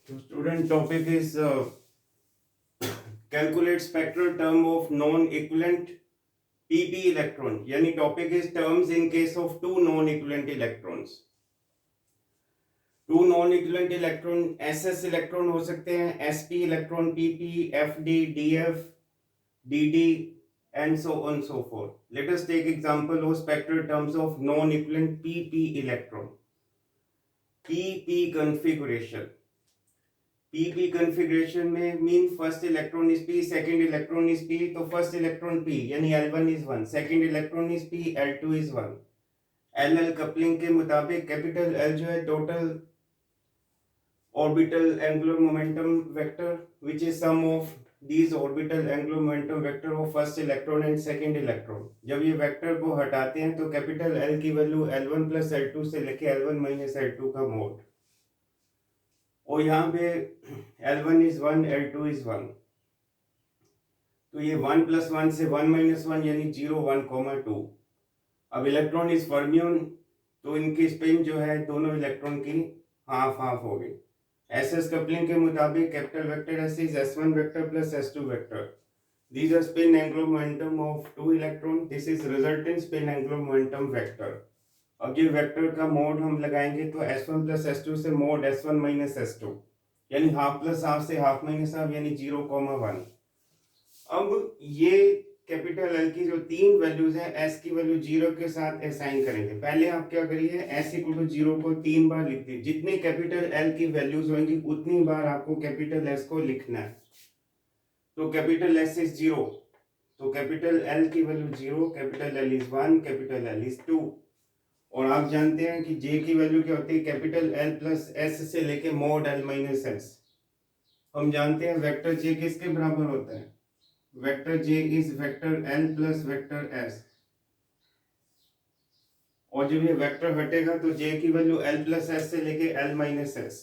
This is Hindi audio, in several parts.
So student topic is calculate spectral term of non-equivalent pp electron. यानी topic is terms in case of two non equivalent electrons. Two non equivalent electron SS electron हो सकते हैं, SP electron, PP, FD, DF, DD and so on so forth. Let us take example of spectral terms of non-equivalent pp electron. pp configuration. pp configuration में mean first electron is p, second electron is p, तो first electron p यानी L1 is 1, second electron is p, L2 is 1. LL coupling के मुताबिक कैपिटल L जो है total orbital angular momentum vector which is sum of these orbital angular momentum vector of first electron and second electron. जब ये वेक्टर को हटाते हैं तो कैपिटल L की वैल्यू L1 प्लस L2 से लेके L1 माइनस L2 का मोड, और यहाँ पे L1 is 1, L2 is 1, तो ये 1 प्लस 1 से 1 माइनस 1 यानी 0, 1, 2. अब इलेक्ट्रॉन इज फर्मियन, तो इनकी स्पिन जो है दोनों इलेक्ट्रॉन की हाफ हाफ हो गई. एसएस कपलिंग के मुताबिक capital vector S is S1 vector plus S2 vector. These are spin angular momentum of two electron. This is resultant spin angular momentum vector. अब ये वेक्टर का मोड हम लगाएंगे तो S1 प्लस S2 से मोड S1 माइनस S2 यानी हाफ प्लस हाफ से हाफ माइनस हाफ यानी 0, 1. अब ये कैपिटल एल की जो तीन वैल्यूज हैं, एस की वैल्यू 0 के साथ असाइन करेंगे. पहले आप क्या करिए, एस इक्वल टू 0 को 3 बार लिख दीजिए. जितनी कैपिटल एल की वैल्यूज होंगी उतनी बार आपको कैपिटल एस को लिखना है. तो कैपिटल एस इज 0, तो कैपिटल एल की value 0, capital L is 1, capital L is 2. और आप जानते हैं कि जे की वैल्यू क्या होती है, कैपिटल एल प्लस एस से लेके मोड एल माइनस एस. हम जानते हैं वेक्टर जे किसके बराबर होता है, vector J is vector L plus vector S. और जब ये वेक्टर हटेगा तो जे की वैल्यू एल प्लस एस से लेके एल माइनस एस,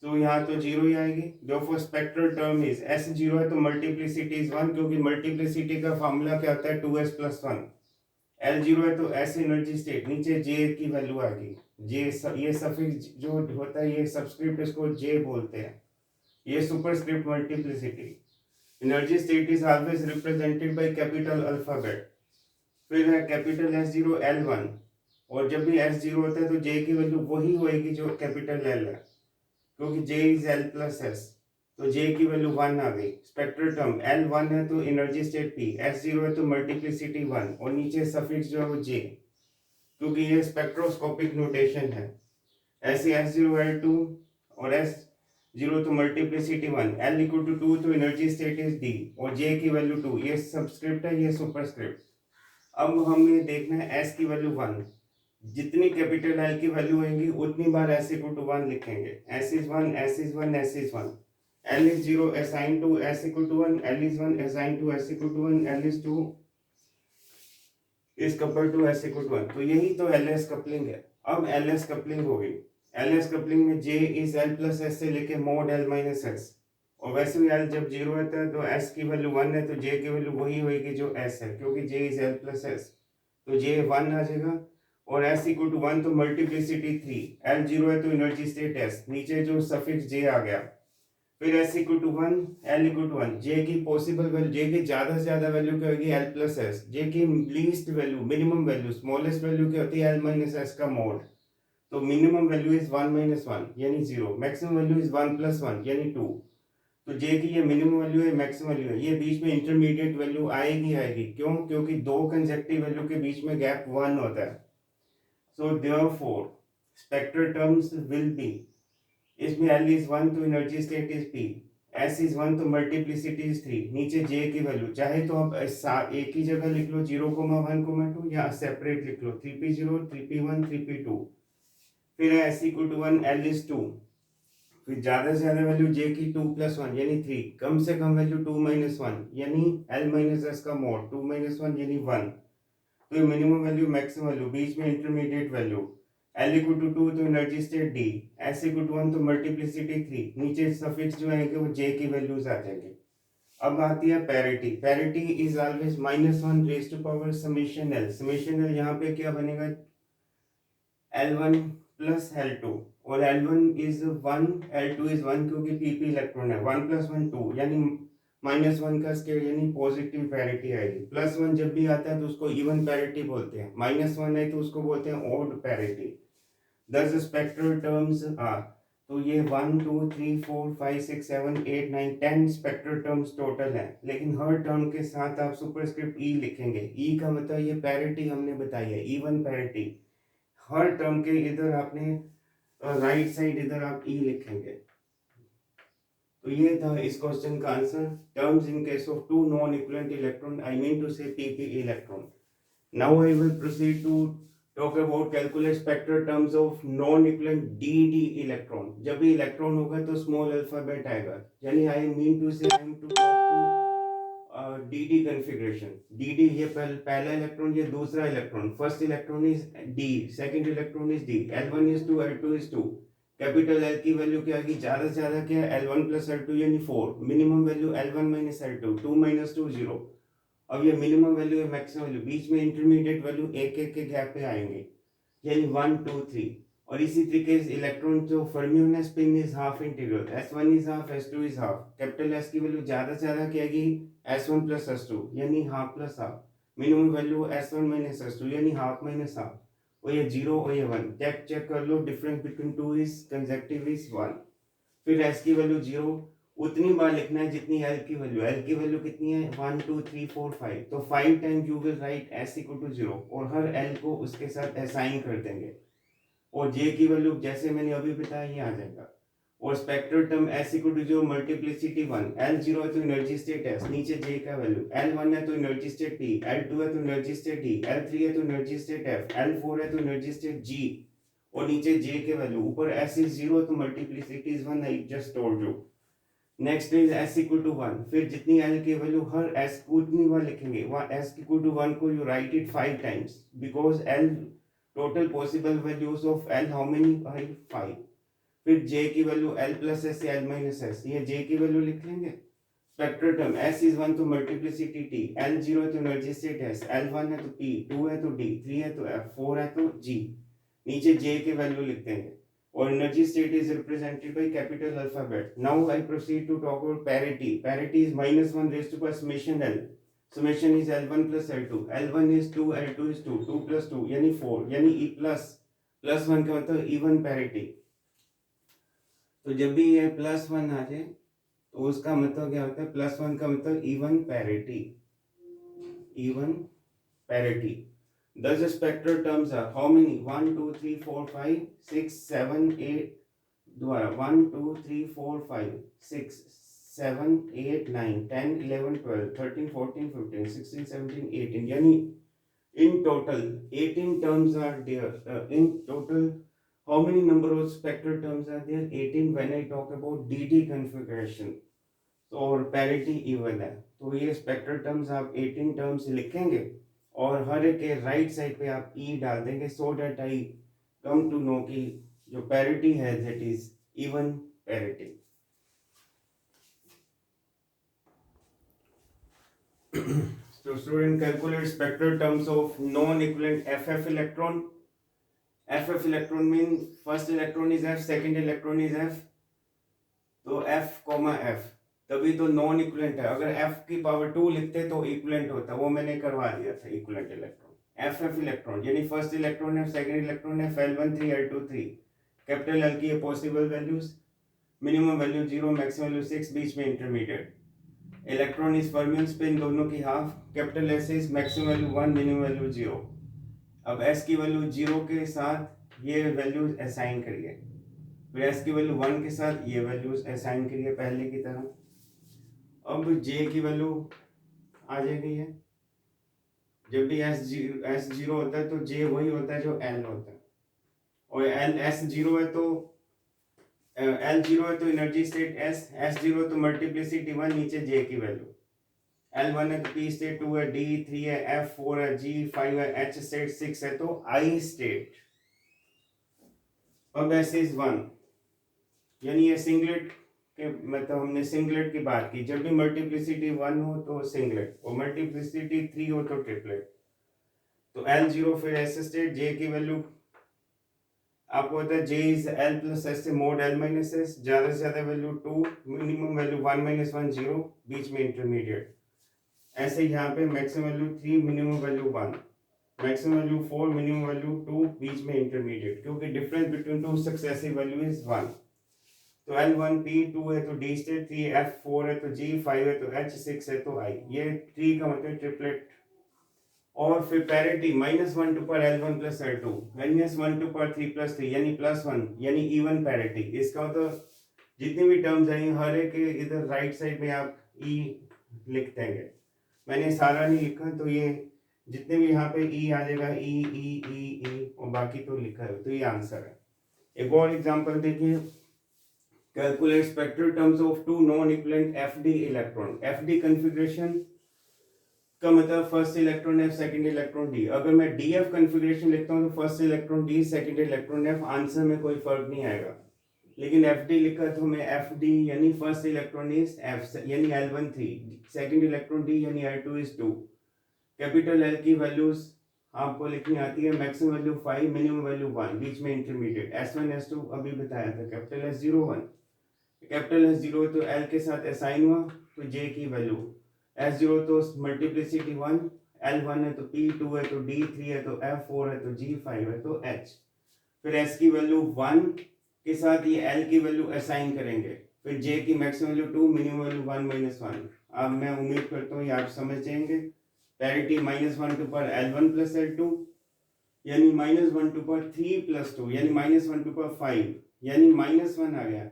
तो यहाँ तो 0 ही आएगी. Therefore spectral term is S 0 है तो मल्टीप्लिसिटी इज 1, क्योंकि मल्टीप्लिसिटी का फॉर्मूला क्या होता है 2s प्लस 1. एल 0 है तो एस एनर्जी स्टेट, नीचे जे की वैल्यू आ गई. जे ये सफिक्स जो होता है, ये सबस्क्रिप्ट, इसको जे बोलते हैं. ये superscript multiplicity. Energy state is always represented by capital alphabet. फिर है कैपिटल S0 L1, और जब भी S0 होता है तो J की वैल्यू वही होएगी जो कैपिटल L है, क्योंकि J is L plus S, तो J की वैल्यू 1 आ गई. स्पेक्ट्रल टर्म L1 है तो एनर्जी स्टेट P, S0 है तो मल्टीप्लिसिटी 1, और नीचे सफिक्स जो है वो J, क्योंकि ये स्पेक्ट्रोस्कोपिक नोटेशन है. ऐसे S0 L2 और S0 तो मल्टीप्लिसिटी 1, L इक्वल टू 2 तो एनर्जी स्टेट इज D, और J की वैल्यू 2. ये सबस्क्रिप्ट है, ये सुपरस्क्रिप्ट. अब हमें देखना है एस की वैल्यू 1. जितनी कैपिटल एल की वैल्यू होंगी उतनी बार एस इक्वल टू 1 लिखेंगे. S is 1, S is 1, S is 1. L is 0 assign to S equal to 1, L is 1 assign to S equal to 1, L is 2 is couple to S equal to 1. तो यही तो एल एस कपलिंग है. अब एल एस कपलिंग हो गई. एल एस कपलिंग में जे इज एल प्लस एस से लेके मोड एल माइनस एस, और वैसे भी एल जब 0 रहता है तो एस की वैल्यू 1 है तो जे की वैल्यू वही होगी जो एस है, क्योंकि जे इज एल प्लस एस, तो जे 1 आ जाएगा. और एस इक्वल टू 1 तो मल्टीप्लिसिटी 3, एल 0 है तो एनर्जी स्टेट एस, नीचे जो सफिक्स जे आ गया. फिर S equal to 1, L equal to 1. J की पॉसिबल वैल्यू, जे की ज्यादा से ज्यादा वैल्यू क्या होगी, एल प्लस एस. जे की least value, minimum value, smallest value क्या होती है, एल माइनस एस का मोड. तो मिनिमम वैल्यू इज 1 माइनस 1 यानी 0, मैक्सिमम वैल्यू इज 1 प्लस 1 यानी 2. तो जे की ये मिनिमम वैल्यू है, मैक्सिमम वैल्यू है. ये बीच में इंटरमीडिएट वैल्यू आएगी. क्यों, क्योंकि दो कंसेक्टिव वैल्यू के बीच में गैप 1 होता है. So therefore spectral terms will be, इसमें एल इज 1 तो energy state is P, S is 1 तो मल्टीप्लिसिटी इज 3, नीचे जे की वैल्यू चाहे तो आप एक ही जगह लिख लो 0,1,2, या सेपरेट लिख लो 3p0, 3p1, 3p2. फिर S equal to 1, L is 2. फिर ज्यादा से ज्यादा वैल्यू जे की 2 प्लस 1 यानी 3, कम से कम वैल्यू 2 माइनस 1 यानी एल माइनस एस का मोड 2 माइनस 1 यानी 1. तो मिनिमम वैल्यू, मैक्सिमम वैल्यू, बीच में intermediate value. L equal to 2 तो energy state D, S equal to 1 तो मल्टीप्लिसिटी 3, नीचे सफिक्स जो आएंगे वो जे की वैल्यूज आ जाएंगे. अब आती है parity. Parity is always -1 raise to power summation L. Summation L यहाँ पे क्या बनेगा, L1 प्लस L2 और L1 इज 1, L2 इज 1 क्योंकि PP इलेक्ट्रॉन है, 1 + 1 2 यानी -1 का स्केयर यानी पॉजिटिव पैरिटी आएगी। +1 जब भी आता है तो उसको इवन पैरिटी बोलते हैं, -1 है तो उसको बोलते हैं ऑड पैरिटी। दस स्पेक्ट्रल टर्म्स आर, तो ये 1 2 3 4 5 6 7 8 9 10 स्पेक्ट्रल टर्म्स टोटल है, लेकिन हर टर्म के साथ आप सुपरस्क्रिप्ट ई लिखेंगे। ई का मतलब ये पैरिटी हमने बताई है, इवन पैरिटी। हर टर्म के इधर आपने राइट साइड इधर आप ई लिखेंगे। तो ये था इस क्वेश्चन का answer. Terms in case of two non equivalent electron, I mean to say PP electron. Now I will proceed to talk about calculate spectral terms of non equivalent DD electron। जब भी इलेक्ट्रॉन होगा तो स्मॉल अल्फाबेट आएगा, यानी आई mean to say I am to talk to DD configuration. DD ये पहला इलेक्ट्रॉन, ये दूसरा electron. First electron is D, second electron is D, L1 is 2, L2 is 2। Capital L की वैल्यू क्या आएगी, ज्यादा से ज्यादा क्या है, L1 + L2 यानी 4। Minimum value L1 - L2, 2 - 2 0। अब ये मिनिमम वैल्यू है, मैक्सिमम वैल्यू, बीच में इंटरमीडिएट वैल्यू एक एक के गैप पे आएंगे, यानी 1 2 3। और इसी तरीके से इलेक्ट्रॉन जो फर्मियन है, spin is half integral, S1 is half, S2 is half. Capital S की वैल्यू ज्यादा से ज्यादा क्या आएगी, S1 + S2 यानी half plus half. Minimum value S1 - S2 यानी हाफ माइनस हाफ। और ये 0 और ये 1, चेक कर लो, difference between two is consecutive is 1। फिर S की वैल्यू 0 उतनी बार लिखना है जितनी L की वैल्यू। L की वैल्यू कितनी है, 1 2 3 4 5, तो 5 time you will write S = 0 और हर L को उसके साथ असाइन कर देंगे। और J की वैल्यू जैसे मैंने अभी बताया ये आ जाएगा। और spectral term S = 0 multiplicity 1। L0 है तो एनर्जी स्टेट S, नीचे J का वैल्यू। L1 है तो एनर्जी स्टेट P, L2 है तो एनर्जी स्टेट E, L3 है तो एनर्जी स्टेट F, L4 है तो एनर्जी स्टेट G और नीचे J के वैल्यू। ऊपर S is 0 तो multiplicity is 1, I just told you. Next is S = 1। फिर जितनी L की वैल्यू हर S को उतनी बार लिखेंगे। S = 1 को you right it 5 times because L total possible values of L how many, 5। फिर J की वैल्यू L + S या L - S, ये J की वैल्यू लिख लेंगे। स्पेक्ट्रल टर्म S is 1 तो मल्टीप्लिसिटी T, L0 है तो एनर्जी स्टेट S, L1 है तो P, 2 है तो D, 3 है तो F, 4 है तो G। नीचे J के वैल्यू लिख देंगे और energy state is represented by capital alphabet. Now I proceed to talk about parity. Parity is -1 raised to summation L, summation is L1 + L2, L1 is 2, L2 is 2, 2 + 2 यानी 4, यानी E प्लस 1 का मतलब इवन पैरिटी। तो जब भी ये +1 आ जाए तो उसका मतलब क्या होता है, +1 का मतलब even parity, even parity. Thus the spectral terms are how many, 1 2 3 4 5 6 7 8, दोबारा 1 2 3 4 5 6 7 8 9 10 11 12 13 14 15 16 17 18, यानी in total 18 terms are there। In total how many number of spectral terms are there, 18 when I talk about DD configuration। तो और पैरिटी इवन है तो ये स्पेक्ट्रल टर्म्स आप 18 टर्म्स लिखेंगे और हर एक के राइट साइड पे आप ई डाल देंगे, so that I come to know कि जो पैरिटी है दैट इज इवन पैरिटी। तो student calculate spectral terms of non equivalent FF electron. FF electron mean first electron is F, second electron is F, तो F, F, तभी तो नॉन इक्विवेलेंट है। अगर F की पावर 2 लिखते तो इक्विवेलेंट होता, वो मैंने करवा दिया था इक्विवेलेंट इलेक्ट्रॉन। FF इलेक्ट्रॉन यानी फर्स्ट इलेक्ट्रॉन है, सेकंड इलेक्ट्रॉन है, L1 3, L2 3। कैपिटल L की possible values, minimum value 0, maximum value 6, बीच में intermediate. Electron is fermion spin, दोनों की half. Capital S is maximum value 1, minimum value 0। अब S की वैल्यू 0 के साथ ये वैल्यूज असाइन करिए, फिर S की वैल्यू 1 के साथ ये वैल्यूज असाइन करिए पहले की तरह। अब J की वैल्यू आ जाएगी है, जब भी S0 होता है तो J वही होता है जो L होता है। और S0 है तो L0 है तो एनर्जी स्टेट S, S0 तो मल्टीप्लिसिटी 1, नीचे J की वैल्यू। L1 है तो P स्टेट 2 है, D 3 है, F 4 है, G 5 है, H स्टेट 6 है तो I स्टेट। अब S is 1 यानी ये सिंगलेट के मतलब हमने सिंगलेट की बात की, जब भी मल्टीप्लिसिटी 1 हो तो सिंगलेट और मल्टीप्लिसिटी 3 हो तो ट्रिपलेट। तो L0 फिर S स्टेट, J की वैल्यू आपको पता है जे इज एल प्लस एस से मोड एल माइनस एस, ज़्यादा से ज़्यादा वैल्यू 2, मिनिमम वैल्यू 1 माइनस 1 0, बीच में इंटरमीडिएट। ऐसे यहाँ पे maximum value 3, minimum value 1, maximum value 4, minimum value 2, बीच में इंटरमीडिएट, क्योंकि difference between two successive value is 1। तो L1 P, 2 है तो D स्टेट, 3 F, 4 है तो G, 5 है तो H, 6 है तो I। ये 3 का मतलब ट्रिपलेट। और फिर पैरिटी -1 टू पर L1 प्लस L2, -1 टू पर 3 प्लस 3 यानी +1, यानी इवन पैरिटी। इसका मतलब जितनी भी टर्म्स आई हर एक के इधर राइट साइड में आप E लिख देंगे। मैंने सारा नहीं लिखा, तो ये जितने भी यहाँ पे E आ जाएगा, E और बाकी तो लिखा है, तो ये आंसर है। एक और एग्जांपल देखिए, calculate spectral terms of two non equivalent FD electron. FD configuration का मतलब first electron F, second electron D. अगर मैं डीएफ कॉन्फ़िगरेशन लिखता हूँ तो first electron D, second electron F, answer में कोई फर्क नहीं आएगा। लेकिन एफडी लिखा तो हमें एफडी यानी फर्स्ट इलेक्ट्रॉन इज एफ यानी L1 3, सेकंड इलेक्ट्रॉन डी यानी L2 इज 2। कैपिटल एल की वैल्यूज आपको लिखनी आती है, मैक्सिमम वैल्यू 5, मिनिमम वैल्यू 1, बीच में इंटरमीडिएट। S1 S2 अभी बताया था। कैपिटल S 0 1, कैपिटल S 0 तो L के साथ असाइन हुआ तो J की वैल्यू, S 0 तो मल्टीप्लिसिटी 1, L1 है तो P, 2 है तो D, 3 है तो F, 4 है तो G, 5 है तो H। फिर S की वैल्यू 1 के साथ ये L की वैल्यू असाइन करेंगे। फिर J की maximum value 2, minimum value 1 minus 1। अब मैं उम्मीद करता हूँ ये आप समझ जाएंगे। पैरिटी -1 टू पर L1 प्लस L2 यानी -1 टू पर 3 प्लस 2 यानी -1 टू पर 5 यानी -1 आ गया।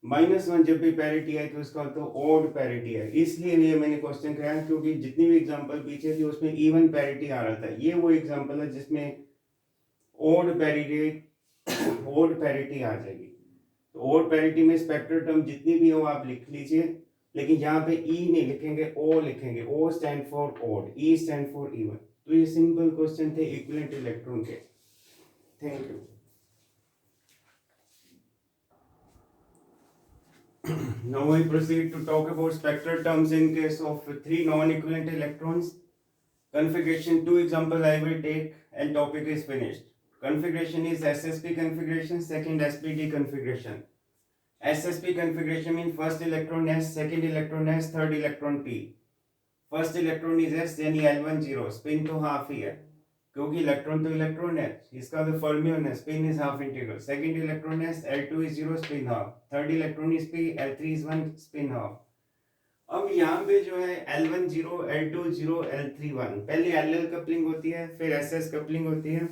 -1 जब भी पैरिटी है तो इसका तो ऑड पैरिटी है, इसलिए ये मैंने क्वेश्चन कराया, क्योंकि जितनी भी एग्जांपल पीछे थी उसमें इवन पैरिटी आ रहा था। ये वो एग्जांपल है जिसमें ऑड पैरिटी आ जाएगी। तो ऑड पैरिटी में स्पेक्ट्रल टर्म जितनी भी हो आप लिख लीजिए, लेकिन यहाँ पे ई नहीं लिखेंगे, ओ लिखेंगे। O stand for odd, E stand for even. तो ये सिंपल क्वेश्चन थे इक्विवेलेंट इलेक्ट्रॉन के। Thank you. Now we proceed to talk about spectral terms in case of 3 non-equivalent electrons. Configuration 2 example I will take and topic is finished. Configuration is SSP configuration, second SPD configuration. SSP configuration means first electron S, second electron S, third electron P. First electron is S यानी L1 0, spin तो हाफ ही है क्योंकि इलेक्ट्रॉन तो इलेक्ट्रॉन है, इसका तो फर्मियन है, spin is half integral. Second electron है L2 is 0, spin half. Third electron is P, L3 is 1, spin half. अब यहाँ पे जो है L1 0, L2 0, L3 1, पहले LL कपलिंग होती है, फिर SS कपलिंग होती है।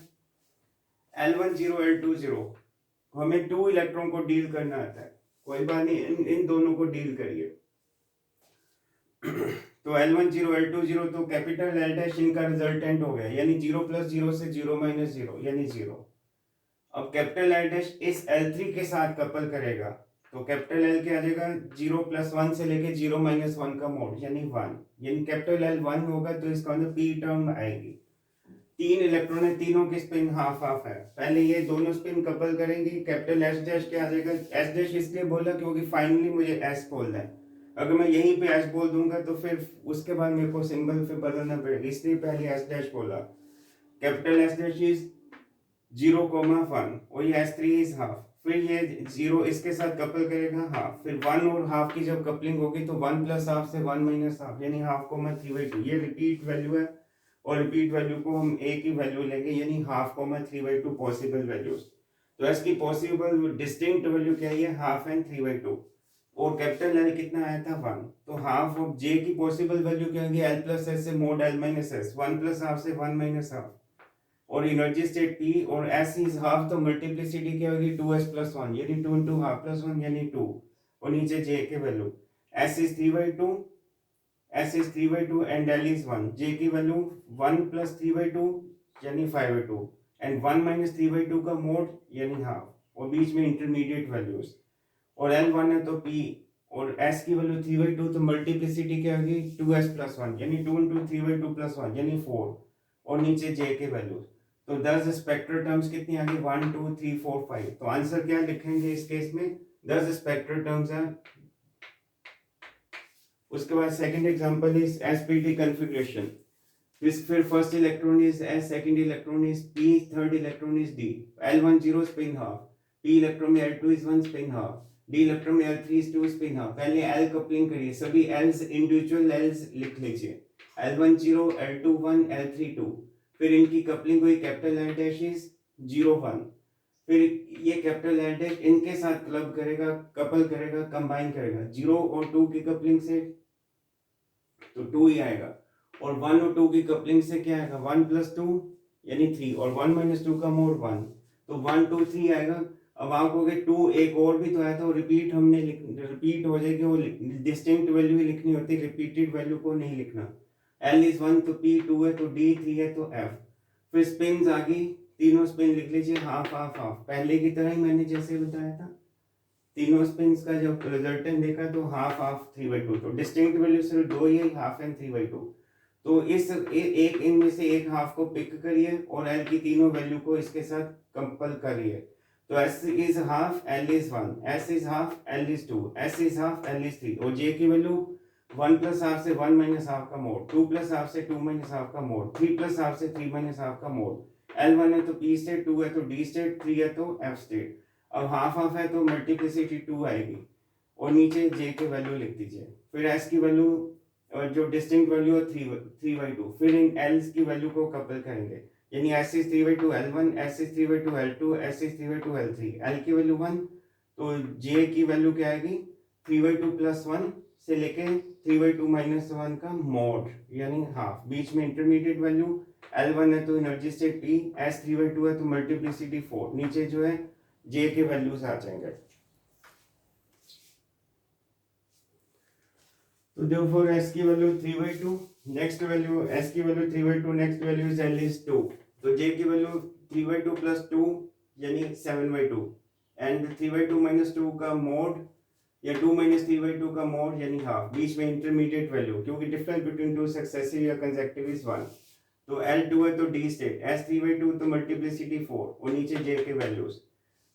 L1 0, L2 0, हमें 2 इलेक्ट्रॉन को डील करना आता है, कोई बात नहीं, इन दोनों को डील करिए। तो L1 0, L2 0, तो कैपिटल L डैश इनका रिजल्टेंट हो गया, यानी 0 प्लस 0 से 0 माइनस 0 यानी 0। अब कैपिटल L डैश इस L3 के साथ कपल करेगा तो कैपिटल L के आ जाएगा 0 प्लस 1 से लेके 0 माइनस 1 का मोड यानी 1, यानी कैपिटल L 1 होगा तो इसका मतलब P टर्म आएगी। 3 इलेक्ट्रॉन है, तीनों की स्पिन हाफ हाफ है। पहले ये दोनों स्पिन कपल करेंगी, कैपिटल S डैश क्या आ जाएगा। S डैश इसलिए बोला क्योंकि फाइनली मुझे S बोलना है। अगर मैं यहीं पे S बोल दूंगा तो फिर उसके बाद मेरे को सिंबल फिर बदलना पड़ेगा, इसलिए पहले S डैश बोला। कैपिटल S डैश इज 0,1 और ये S3 इज हाफ। फिर ये 0 इसके साथ कपल करेगा हाफ, फिर 1 और हाफ की जब कपलिंग होगी तो 1 प्लस हाफ से 1 माइनस हाफ यानी हाफ को 3/2। ये रिपीट वैल्यू है और रिपीट वैल्यू को हम एक ही वैल्यू लेंगे यानी हाफ को 3/2 पॉसिबल वैल्यूज। तो इसकी पॉसिबल डिस्टिंक्ट वैल्यू क्या है, हाफ एंड 3/2। और कैपिटल L कितना आया था 1, तो हाफ ऑफ J की पॉसिबल वैल्यू क्या होगी, L प्लस एस से mode L minus S, 1 plus half से 1 माइनस हाफ। और एनर्जी स्टेट P और S इज हाफ, तो मल्टीप्लिसिटी क्या होगी 2S प्लस 1 यानी 2 इंटू हाफ प्लस 1 यानी 2। और नीचे J के value, S is 3/2, S is 3/2 and L is 1। J की वैल्यू 1 plus 3/2 यानी 5/2 and 1 minus 3/2 का मोड यानी हाफ और बीच में इंटरमीडिएट वैल्यूज। और L1 है तो P और S की वैल्यू 3/2 तो मल्टीप्लिसिटी क्या होगी 2S plus 1 यानी 2 into 3/2 plus 1 यानी 4 और नीचे J के वैल्यू। तो 10 स्पेक्ट्रल टर्म्स कितनी आ गई 1 2 3 4 5। तो आंसर क्या लिखेंगे इस केस में, 10 स्पेक्ट्रल टर्म्स है। उसके बाद second example is SPD configuration. फिर first electron is s, second electron is p, third electron is d, L1 0 spin half, p electron में L2 is 1 spin half, d electron में L3 is 2 spin half। पहले L कपलिंग करिए, सभी L's इंडिविजुअल L's लिख लीजिए, L1 0, L2 1, L3 2। फिर इनकी कपलिंग हुई, कैपिटल L डैश इज 0 1। फिर ये कैपिटल L डैश इनके साथ क्लब करेगा, कपल करेगा, कंबाइन करेगा 0 और 2 की कपलिंग से, तो 2 ही आएगा। और 1 और 2 की कपलिंग से क्या आएगा, 1 + 2 यानी 3, और 1 - 2 का मोड 1, तो 1 2 3 आएगा। अब आप कहोगे 2 एक और भी तो आया था, रिपीट हमने रिपीट हो जाएगी, वो डिस्टिंक्ट वैल्यू ही लिखनी होती है, रिपीटेड वैल्यू को नहीं लिखना। L is 1 तो P 2 है, तो D 3 है, तो F। फिर स्पिन्स आ गई, तीनों स्पिन लिख लीजिए, हाफ हाफ हाफ, पहले की तरह ही मैंने जैसे बताया था। तीनों स्पिन्स का जब रिजल्टेंट देखा तो हाफ हाफ 3/2, तो डिस्टिंक्ट वैल्यू सिर्फ दो ही है, हाफ एंड 3/2। तो इस एक इनमें से एक हाफ को पिक करिए और L की तीनों वैल्यू को इसके साथ कंपल करिए। तो S is half, L is 1, S is half, L is 2, S is half, L is 3, और J की वैल्यू 1 + हाफ से 1 - हाफ का मोड, 2 + हाफ से 2 - हाफ का मोड, 3 + हाफ से 3 - हाफ का मोड। L1 है तो P स्टेट, 2 है तो D स्टेट, 3 है तो F स्टेट। अब हाफ हाफ है तो मल्टीप्लिसिटी 2 आएगी, और नीचे J की वैल्यू लिख दीजिए। फिर S की वैल्यू जो डिस्टिंक्ट वैल्यू है 3/2। फिर इन L's की वैल्यू को कपल करेंगे, यानी S is 3/2 L1, S is 3/2 L2, S is 3/2 L3। L की वैल्यू 1, तो J की वैल्यू क्या आएगी, 3/2 + 1 से लेके 3/2 - 1 का मोड यानी हाफ। बीच में इंटरमीडिएट वैल्यू L1 है तो एनर्जी स्टेट P, S 3/2 है तो मल्टीप्लिसिटी 4, नीचे जो है J के वैल्यूज आ जाएंगे। तो therefore S की वैल्यू 3/2, नेक्स्ट वैल्यू S की value 3/2, next value is L is 2, तो J की वैल्यू 3/2 + 2 यानी 7/2, एंड 3/2 - 2 का मोड या 2 - 3/2 का मोड यानी हाफ। बीच में इंटरमीडिएट वैल्यू, क्योंकि डिफरेंस बिटवीन टू सक्सेसिव या कंसेक्टिव इज 1, तो L2 है तो D स्टेट, S 3/2 तो मल्टीप्लिसिटी 4, और नीचे J के वैल्यूज।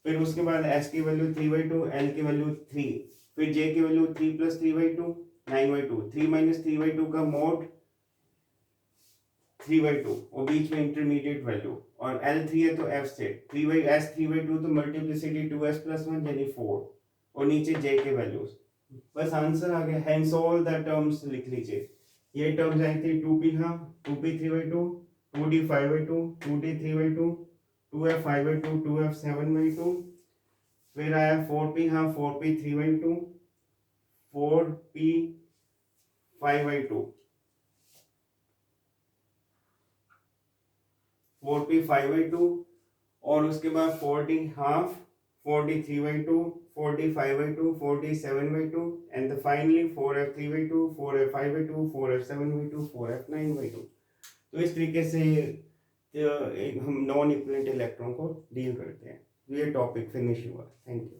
फिर उसके बाद S की वैल्यू 3/2, L की वैल्यू 3, फिर J की वैल्यू 3 + 3/2 9/2, 3 - 3/2 का मोड 3/2, और बीच में इंटरमीडिएट वैल्यू, और L3 है तो F स्टेट, 3/S 3/2 तो मल्टीप्लिसिटी 2S + 1 यानी 4, और नीचे J के वैल्यूज। बस आंसर आ गया। हेंस ऑल द टर्म्स लिख लीजिए। ये टर्म्स आई थी 2p half, 2p 3/2, 2d 5/2, 2d 3/2, 2f 5/2, 2f 7/2, फिर आया 4p half, 4p 3/2, 4p 5/2, 4p 5/2, और उसके बाद 4d half, 4d 3/2, 4d 5/2, 4d 7/2, and finally 4f 3/2, 4f 5/2, 4f 7/2, 4f 9/2। तो इस तरीके से हम नॉन इक्विवेलेंट इलेक्ट्रॉन को डील करते हैं। ये टॉपिक फिनिश हुआ। Thank you.